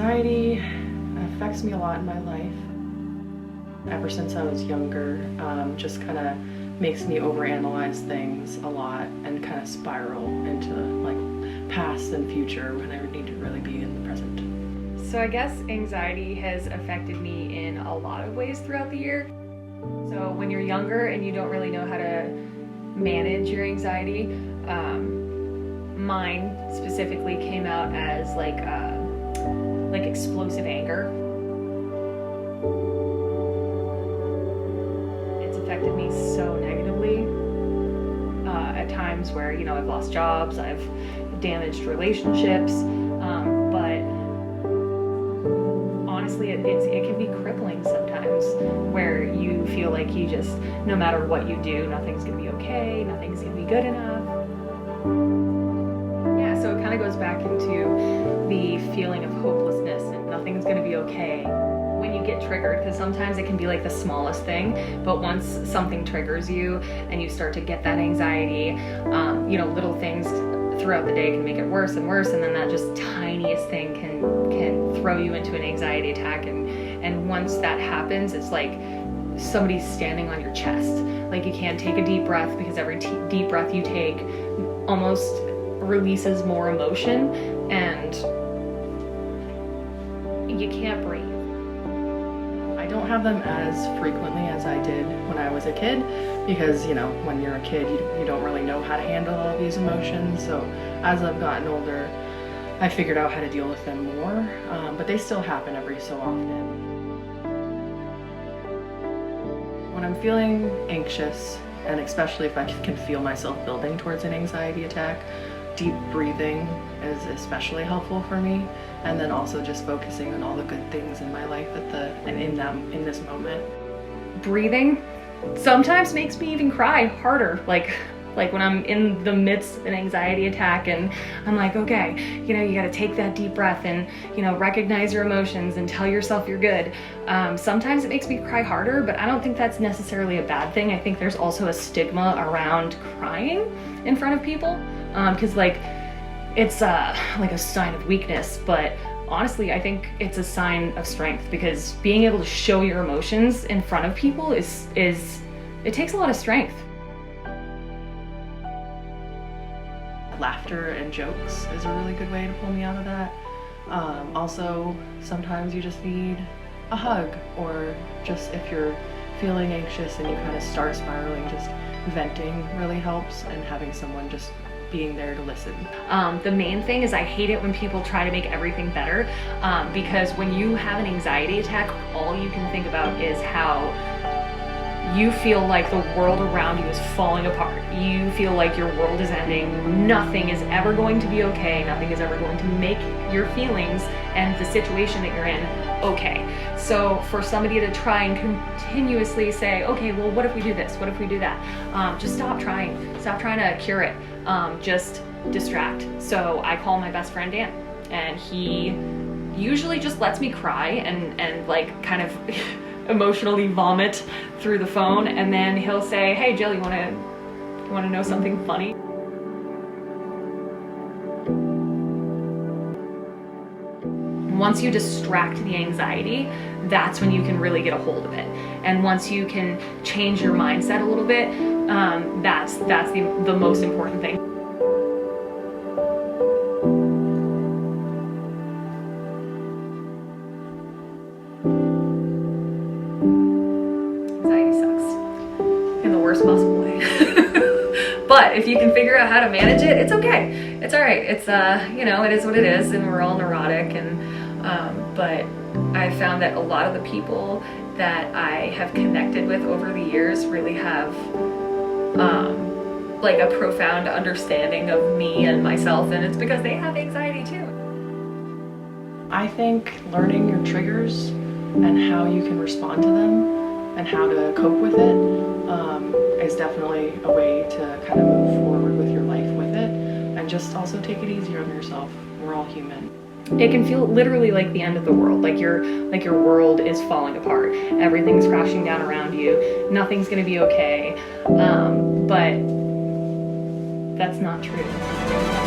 Anxiety affects me a lot in my life. Ever since I was younger, just kind of makes me overanalyze things a lot and kind of spiral into like past and future when I need to really be in the present. So I guess anxiety has affected me in a lot of ways throughout the year. So when you're younger and you don't really know how to manage your anxiety, mine specifically came out as like explosive anger. It's affected me so negatively at times where, you know, I've lost jobs, I've damaged relationships, but honestly it can be crippling sometimes where you feel like you just, no matter what you do, nothing's gonna be okay, nothing's gonna be good enough. Yeah, so it kind of goes back into the feeling of hopelessness and nothing's gonna be okay when you get triggered, because sometimes it can be like the smallest thing, but once something triggers you and you start to get that anxiety, you know, little things throughout the day can make it worse and worse, and then that just tiniest thing can throw you into an anxiety attack, and once that happens, it's like somebody's standing on your chest. Like you can't take a deep breath because every deep breath you take almost releases more emotion, and you can't breathe. I don't have them as frequently as I did when I was a kid because, you know, when you're a kid, you don't really know how to handle all these emotions. So as I've gotten older, I figured out how to deal with them more, but they still happen every so often. When I'm feeling anxious, and especially if I can feel myself building towards an anxiety attack, deep breathing is especially helpful for me, and then also just focusing on all the good things in my life in this moment. Breathing sometimes makes me even cry harder, like when I'm in the midst of an anxiety attack and I'm like, okay, you know, you gotta take that deep breath and, you know, recognize your emotions and tell yourself you're good. Sometimes it makes me cry harder, but I don't think that's necessarily a bad thing. I think there's also a stigma around crying in front of people, because like it's like a sign of weakness, but honestly, I think it's a sign of strength, because being able to show your emotions in front of people is it takes a lot of strength. Laughter and jokes is a really good way to pull me out of that. Also, sometimes you just need a hug, or just if you're feeling anxious and you kind of start spiraling, just venting really helps, and having someone just being there to listen. The main thing is I hate it when people try to make everything better, because when you have an anxiety attack, all you can think about is how you feel like the world around you is falling apart. You feel like your world is ending. Nothing is ever going to be okay. Nothing is ever going to make your feelings and the situation that you're in okay. So for somebody to try and continuously say, okay, well, what if we do this? What if we do that? Just stop trying. Stop trying to cure it. Just distract. So I call my best friend Dan, and he usually just lets me cry and like kind of emotionally vomit through the phone, and then he'll say, hey Jill, you wanna know something funny? Once you distract the anxiety, that's when you can really get a hold of it. And once you can change your mindset a little bit, that's the most important thing. Anxiety sucks in the worst possible way. But if you can figure out how to manage it, it's okay. It's all right. It's you know, it is what it is, and we're all neurotic, and but I found that a lot of the people that I have connected with over the years really have like a profound understanding of me and myself, and it's because they have anxiety too. I think learning your triggers and how you can respond to them and how to cope with it is definitely a way to kind of move forward with your life with it, and just also take it easier on yourself. We're all human. It can feel literally like the end of the world, like your world is falling apart. Everything's crashing down around you. Nothing's gonna be okay. But that's not true.